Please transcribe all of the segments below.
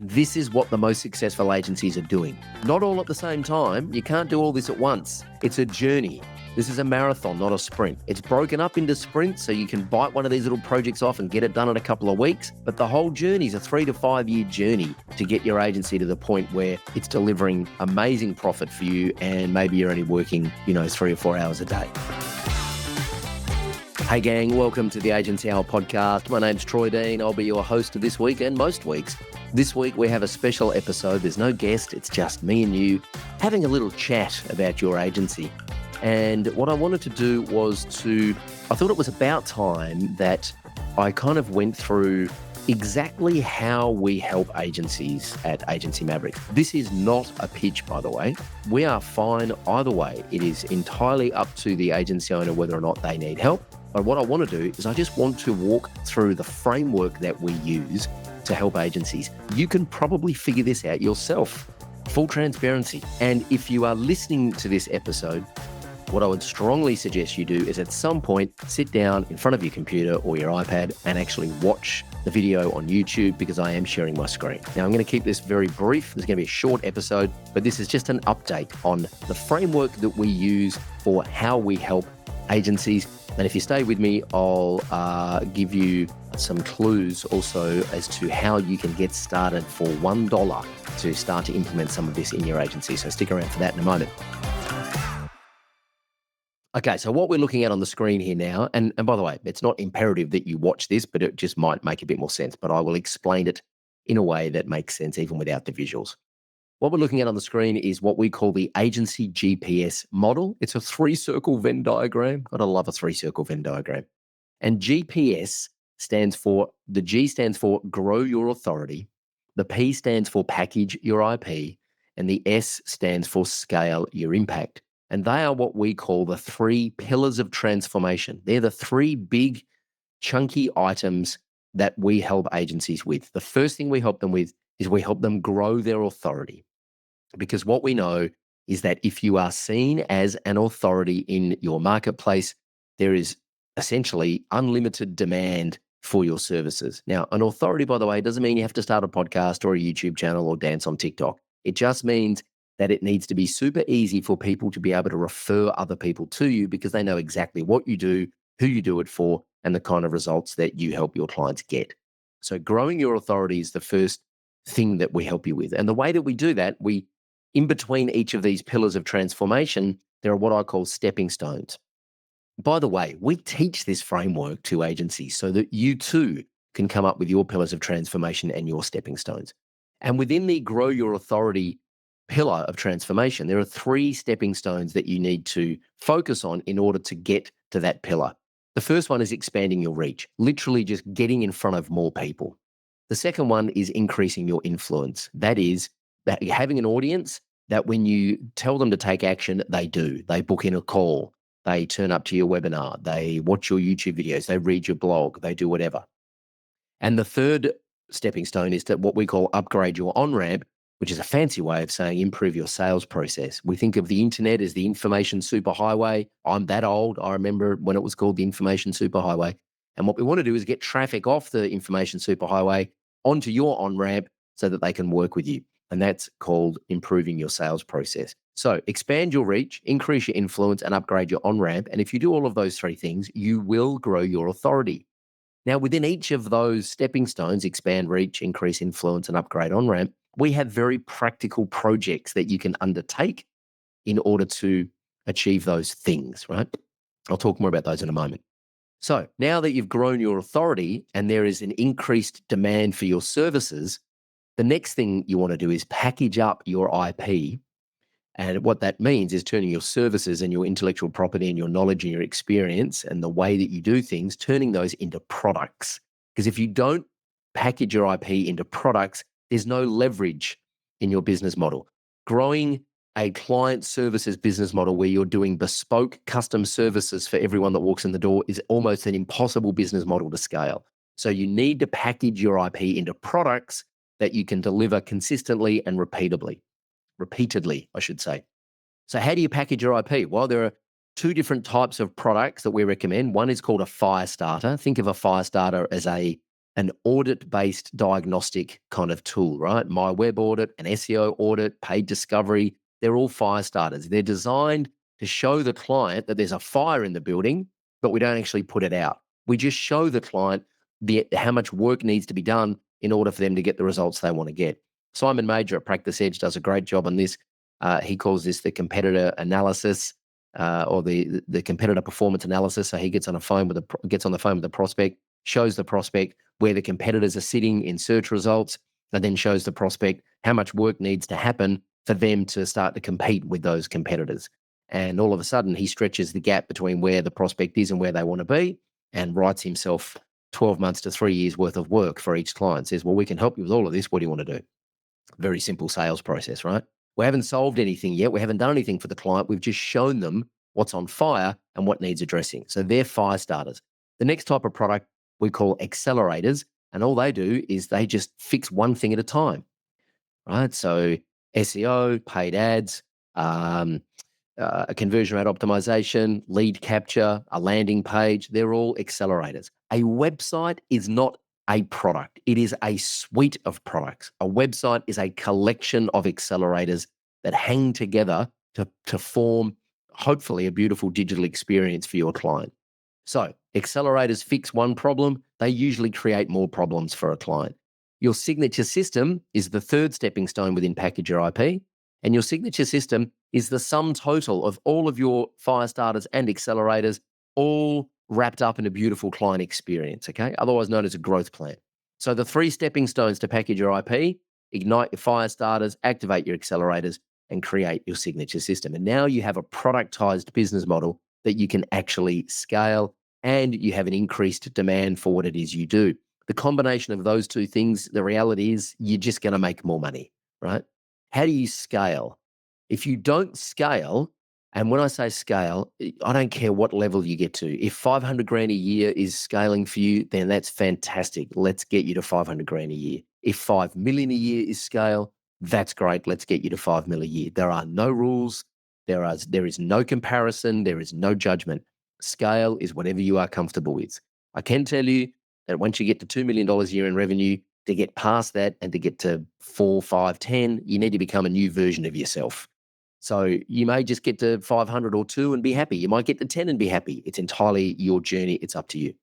This is what the most successful agencies are doing. Not all at the same time. You can't do all this at once. It's a journey. This is a marathon, not a sprint. It's broken up into sprints so you can bite one of these little projects off and get it done in a couple of weeks. But the whole journey is a 3 to 5 year journey to get your agency to the point where it's delivering amazing profit for you and maybe you're only working, 3 or 4 hours a day. Hey gang, welcome to the Agency Hour podcast. My name's Troy Dean. I'll be your host of this week and most weeks. This week we have a special episode. There's no guest. It's just me and you having a little chat about your agency. And what I wanted to do was I thought it was about time that I kind of went through exactly how we help agencies at Agency Mavericks. This is not a pitch, by the way. We are fine either way. It is entirely up to the agency owner whether or not they need help. But what I want to do is I just want to walk through the framework that we use to help agencies. You can probably figure this out yourself. Full transparency. And if you are listening to this episode, what I would strongly suggest you do is at some point sit down in front of your computer or your iPad and actually watch the video on YouTube because I am sharing my screen. Now, I'm going to keep this very brief. This is going to be a short episode, but this is just an update on the framework that we use for how we help agencies. And if you stay with me, I'll give you some clues also as to how you can get started for $1 to start to implement some of this in your agency. So stick around for that in a moment. Okay, so what we're looking at on the screen here now, and by the way, it's not imperative that you watch this, but it just might make a bit more sense. But I will explain it in a way that makes sense even without the visuals. What we're looking at on the screen is what we call the agency GPS model. It's a 3-circle Venn diagram. I love a 3-circle Venn diagram. And GPS the G stands for grow your authority, the P stands for package your IP, and the S stands for scale your impact. And they are what we call the 3 pillars of transformation. They're the 3 big, chunky items that we help agencies with. The first thing we help them with is we help them grow their authority. Because what we know is that if you are seen as an authority in your marketplace, there is essentially unlimited demand for your services. Now, an authority, by the way, doesn't mean you have to start a podcast or a YouTube channel or dance on TikTok. It just means that it needs to be super easy for people to be able to refer other people to you because they know exactly what you do, who you do it for, and the kind of results that you help your clients get. So growing your authority is the first thing that we help you with. And the way that we do that, in between each of these pillars of transformation, there are what I call stepping stones. By the way, we teach this framework to agencies so that you too can come up with your pillars of transformation and your stepping stones. And within the grow your authority pillar of transformation, there are 3 stepping stones that you need to focus on in order to get to that pillar. The first one is expanding your reach, literally just getting in front of more people. The second one is increasing your influence. That is that you're having an audience that when you tell them to take action, they do. They book in a call, they turn up to your webinar, they watch your YouTube videos, they read your blog, they do whatever. And the third stepping stone is to what we call upgrade your on-ramp, which is a fancy way of saying improve your sales process. We think of the internet as the information superhighway. I'm that old. I remember when it was called the information superhighway. And what we want to do is get traffic off the information superhighway onto your on-ramp so that they can work with you. And that's called improving your sales process. So expand your reach, increase your influence, and upgrade your on-ramp. And if you do all of those 3 things, you will grow your authority. Now, within each of those stepping stones, expand reach, increase influence, and upgrade on-ramp, we have very practical projects that you can undertake in order to achieve those things, right? I'll talk more about those in a moment. So now that you've grown your authority and there is an increased demand for your services, the next thing you want to do is package up your IP. And what that means is turning your services and your intellectual property and your knowledge and your experience and the way that you do things, turning those into products. Because if you don't package your IP into products, there's no leverage in your business model. Growing a client services business model where you're doing bespoke custom services for everyone that walks in the door is almost an impossible business model to scale. So you need to package your IP into products that you can deliver consistently and repeatedly, I should say. So how do you package your IP? Well, there are 2 different types of products that we recommend. One is called a fire starter. Think of a fire starter as an audit-based diagnostic kind of tool, right? My Web Audit, an SEO audit, paid discovery, they're all fire starters. They're designed to show the client that there's a fire in the building, but we don't actually put it out. We just show the client how much work needs to be done in order for them to get the results they want to get. Simon Major at Practice Edge does a great job on this. He calls this the competitor analysis, or the competitor performance analysis. So he gets on the phone with the prospect, shows the prospect where the competitors are sitting in search results, and then shows the prospect how much work needs to happen for them to start to compete with those competitors. And all of a sudden, he stretches the gap between where the prospect is and where they want to be, and writes himself 12 months to 3 years worth of work for each client. Says, well, we can help you with all of this. What do you want to do? Very simple sales process, right? We haven't solved anything yet. We haven't done anything for the client. We've just shown them what's on fire and what needs addressing. So they're fire starters. The next type of product we call accelerators, and all they do is they just fix one thing at a time, right? So SEO, paid ads, a conversion rate optimization, lead capture, a landing page, they're all accelerators. A website is not a product. It is a suite of products. A website is a collection of accelerators that hang together to form, hopefully, a beautiful digital experience for your client. So accelerators fix one problem. They usually create more problems for a client. Your signature system is the third stepping stone within Package Your IP. And your signature system is the sum total of all of your fire starters and accelerators, all wrapped up in a beautiful client experience, okay? Otherwise known as a growth plan. So the 3 stepping stones to Package Your IP: ignite your fire starters, activate your accelerators, and create your signature system. And now you have a productized business model that you can actually scale, and you have an increased demand for what it is you do. The combination of those two things, the reality is you're just going to make more money, right? How do you scale? If you don't scale, and when I say scale, I don't care what level you get to. If 500 grand a year is scaling for you, then that's fantastic. Let's get you to 500 grand a year. If 5 million a year is scale, that's great. Let's get you to 5 million a year. There are no rules. There is no comparison. There is no judgment. Scale is whatever you are comfortable with. I can tell you that once you get to $2 million a year in revenue, to get past that and to get to 4, 5, 10, you need to become a new version of yourself. So you may just get to 500 or 2 and be happy. You might get to 10 and be happy. It's entirely your journey. It's up to you.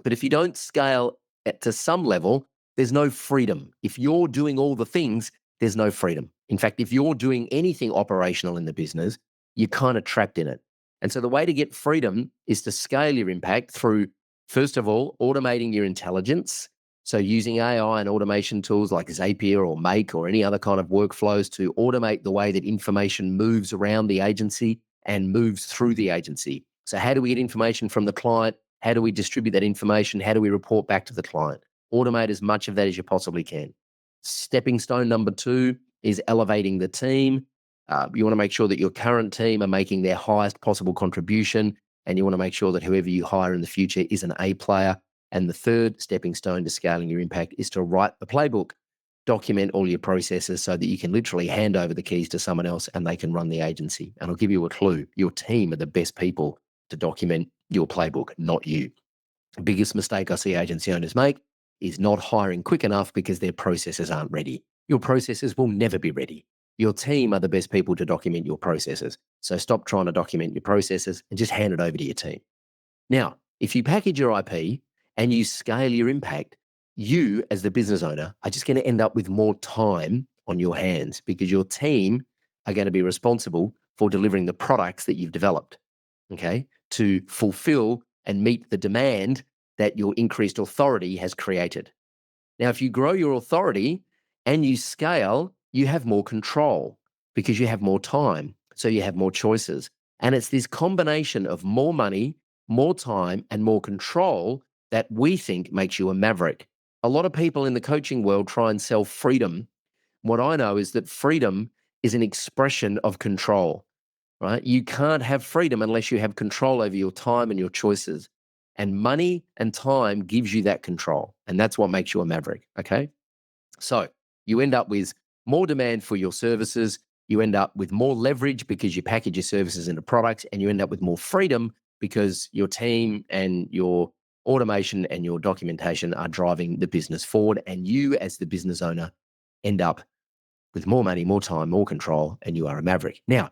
But if you don't scale to some level, there's no freedom. If you're doing all the things, there's no freedom. In fact, if you're doing anything operational in the business, you're kind of trapped in it. And so the way to get freedom is to scale your impact through, first of all, automating your intelligence. So using AI and automation tools like Zapier or Make or any other kind of workflows to automate the way that information moves around the agency and moves through the agency. So how do we get information from the client? How do we distribute that information? How do we report back to the client? Automate as much of that as you possibly can. Stepping stone number 2 is elevating the team. You want to make sure that your current team are making their highest possible contribution, and you want to make sure that whoever you hire in the future is an A player. And the third stepping stone to scaling your impact is to write the playbook. Document all your processes so that you can literally hand over the keys to someone else and they can run the agency. And I'll give you a clue. Your team are the best people to document your playbook, not you. The biggest mistake I see agency owners make is not hiring quick enough because their processes aren't ready. Your processes will never be ready. Your team are the best people to document your processes. So stop trying to document your processes and just hand it over to your team. Now, if you package your IP and you scale your impact, you as the business owner are just going to end up with more time on your hands because your team are going to be responsible for delivering the products that you've developed, okay, to fulfill and meet the demand that your increased authority has created. Now, if you grow your authority and you scale, you have more control because you have more time. So you have more choices. And it's this combination of more money, more time, and more control that we think makes you a maverick. A lot of people in the coaching world try and sell freedom. What I know is that freedom is an expression of control, right? You can't have freedom unless you have control over your time and your choices. And money and time gives you that control. And that's what makes you a maverick, okay? So you end up with more demand for your services. You end up with more leverage because you package your services into products, and you end up with more freedom because your team and your automation and your documentation are driving the business forward. And you, as the business owner, end up with more money, more time, more control, and you are a maverick. Now,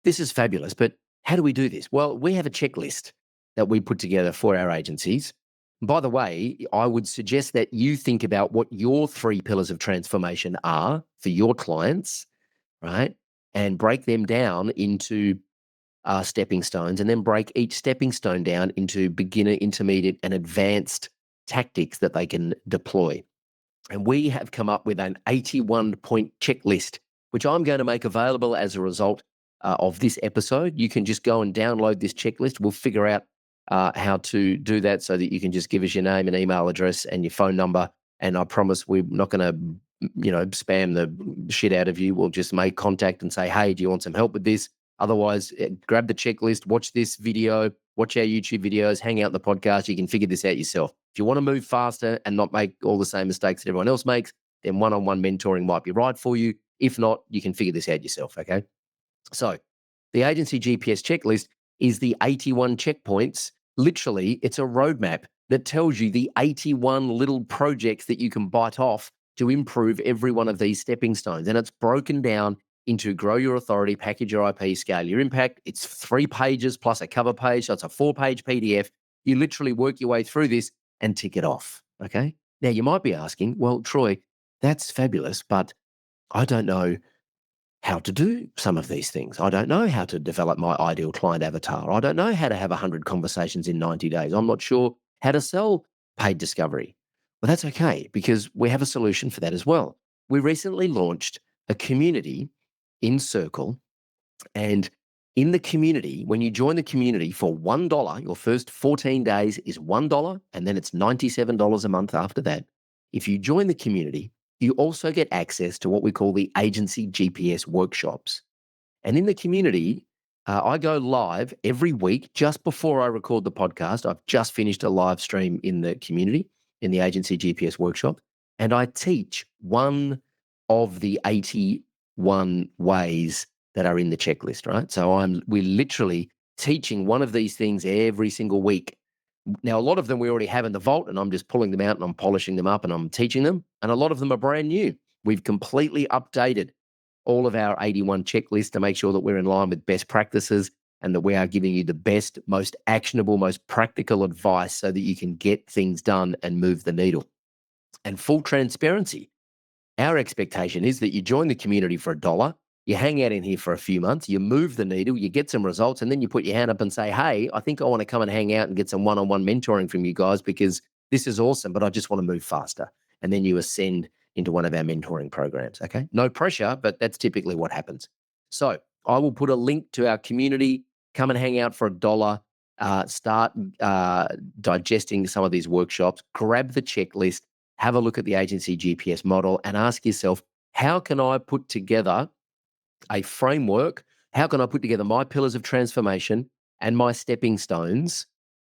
this is fabulous, but how do we do this? Well, we have a checklist that we put together for our agencies. By the way, I would suggest that you think about what your 3 pillars of transformation are for your clients, right? And break them down into stepping stones, and then break each stepping stone down into beginner, intermediate, and advanced tactics that they can deploy. And we have come up with an 81-point checklist, which I'm going to make available as a result of this episode. You can just go and download this checklist. We'll figure out how to do that so that you can just give us your name and email address and your phone number. And I promise we're not going to, spam the shit out of you. We'll just make contact and say, hey, do you want some help with this? Otherwise, grab the checklist, watch this video, watch our YouTube videos, hang out in the podcast. You can figure this out yourself. If you want to move faster and not make all the same mistakes that everyone else makes, then one-on-one mentoring might be right for you. If not, you can figure this out yourself, okay? So the agency GPS checklist is the 81 checkpoints. Literally, it's a roadmap that tells you the 81 little projects that you can bite off to improve every one of these stepping stones. And it's broken down into grow your authority, package your IP, scale your impact. It's 3 pages plus a cover page. So it's a 4-page PDF. You literally work your way through this and tick it off, okay? Now, you might be asking, well, Troy, that's fabulous, but I don't know how to do some of these things. I don't know how to develop my ideal client avatar. I don't know how to have 100 conversations in 90 days. I'm not sure how to sell paid discovery. Well, that's okay because we have a solution for that as well. We recently launched a community in Circle, and in the community, when you join the community for $1, your first 14 days is $1, and then it's $97 a month after that. If you join the community, you also get access to what we call the agency GPS workshops. And in the community, I go live every week just before I record the podcast. I've just finished a live stream in the community in the agency GPS workshop, and I teach one of the 81 ways that are in the checklist, right? So we're literally teaching one of these things every single week. Now, a lot of them we already have in the vault, and I'm just pulling them out and I'm polishing them up and I'm teaching them. And a lot of them are brand new. We've completely updated all of our 81 checklists to make sure that we're in line with best practices and that we are giving you the best, most actionable, most practical advice so that you can get things done and move the needle. And full transparency. Our expectation is that you join the community for $1, you hang out in here for a few months, you move the needle, you get some results, and then you put your hand up and say, hey, I think I want to come and hang out and get some one-on-one mentoring from you guys because this is awesome, but I just want to move faster. And then you ascend into one of our mentoring programs, okay? No pressure, but that's typically what happens. So I will put a link to our community. Come and hang out for $1. Start digesting some of these workshops. Grab the checklist. Have a look at the agency GPS model and ask yourself, how can I put together a framework? How can I put together my pillars of transformation and my stepping stones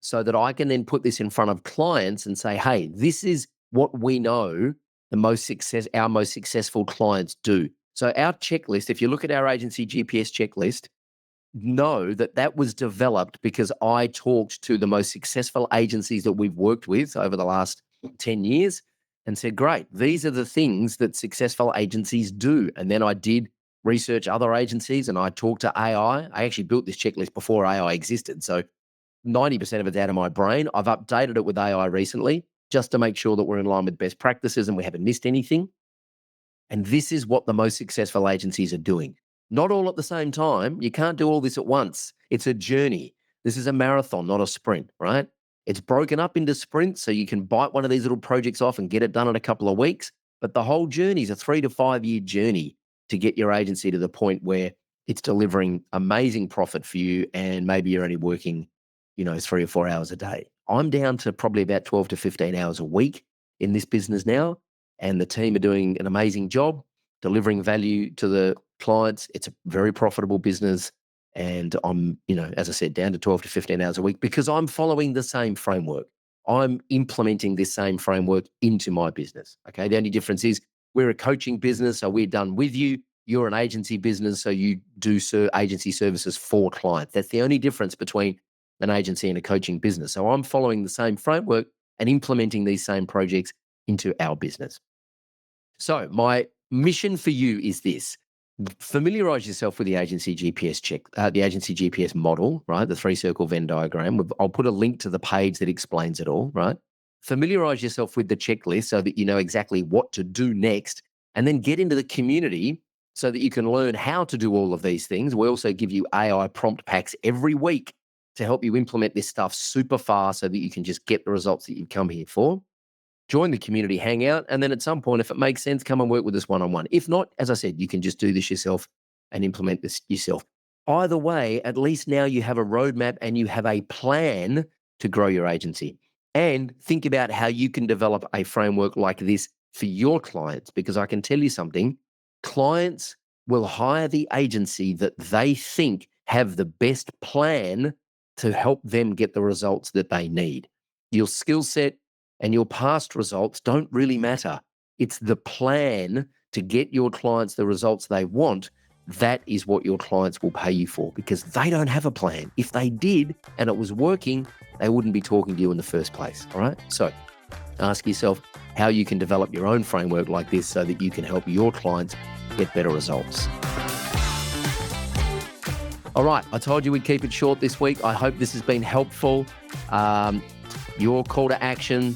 so that I can then put this in front of clients and say, hey, this is what we know our most successful clients do. So our checklist, if you look at our agency GPS checklist, know that that was developed because I talked to the most successful agencies that we've worked with over the last 10 years and said, great, these are the things that successful agencies do. And then I did research other agencies and I talked to AI. I actually built this checklist before AI existed. So 90% of it's out of my brain. I've updated it with AI recently just to make sure that we're in line with best practices and we haven't missed anything. And this is what the most successful agencies are doing. Not all at the same time. You can't do all this at once. It's a journey. This is a marathon, not a sprint, right? It's broken up into sprints so you can bite one of these little projects off and get it done in a couple of weeks. But the whole journey is a 3 to 5 year journey to get your agency to the point where it's delivering amazing profit for you and maybe you're only working, 3 or 4 hours a day. I'm down to probably about 12 to 15 hours a week in this business now, and the team are doing an amazing job delivering value to the clients. It's a very profitable business. And I'm, as I said, down to 12 to 15 hours a week because I'm following the same framework. I'm implementing this same framework into my business. Okay. The only difference is we're a coaching business, so we're done with you. You're an agency business, so you do agency services for clients. That's the only difference between an agency and a coaching business. So I'm following the same framework and implementing these same projects into our business. So my mission for you is this. Familiarize yourself with the agency GPS the agency GPS model, right? The 3-circle Venn diagram. I'll put a link to the page that explains it all, right? Familiarize yourself with the checklist so that you know exactly what to do next, and then get into the community so that you can learn how to do all of these things. We also give you AI prompt packs every week to help you implement this stuff super fast so that you can just get the results that you've come here for. Join the community hangout, and then at some point, if it makes sense, come and work with us one-on-one. If not, as I said, you can just do this yourself and implement this yourself. Either way, at least now you have a roadmap and you have a plan to grow your agency. And think about how you can develop a framework like this for your clients, because I can tell you something, clients will hire the agency that they think have the best plan to help them get the results that they need. Your skill set and your past results don't really matter. It's the plan to get your clients the results they want. That is what your clients will pay you for, because they don't have a plan. If they did and it was working, they wouldn't be talking to you in the first place. All right. So ask yourself how you can develop your own framework like this so that you can help your clients get better results. All right. I told you we'd keep it short this week. I hope this has been helpful. Your call to action,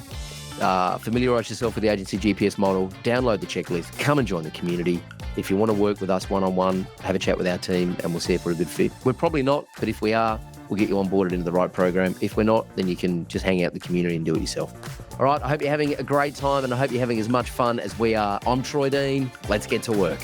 familiarize yourself with the agency GPS model, download the checklist, come and join the community. If you want to work with us one-on-one, have a chat with our team and we'll see if we're a good fit. We're probably not, but if we are, we'll get you onboarded into the right program. If we're not, then you can just hang out in the community and do it yourself. All right, I hope you're having a great time and I hope you're having as much fun as we are. I'm Troy Dean. Let's get to work.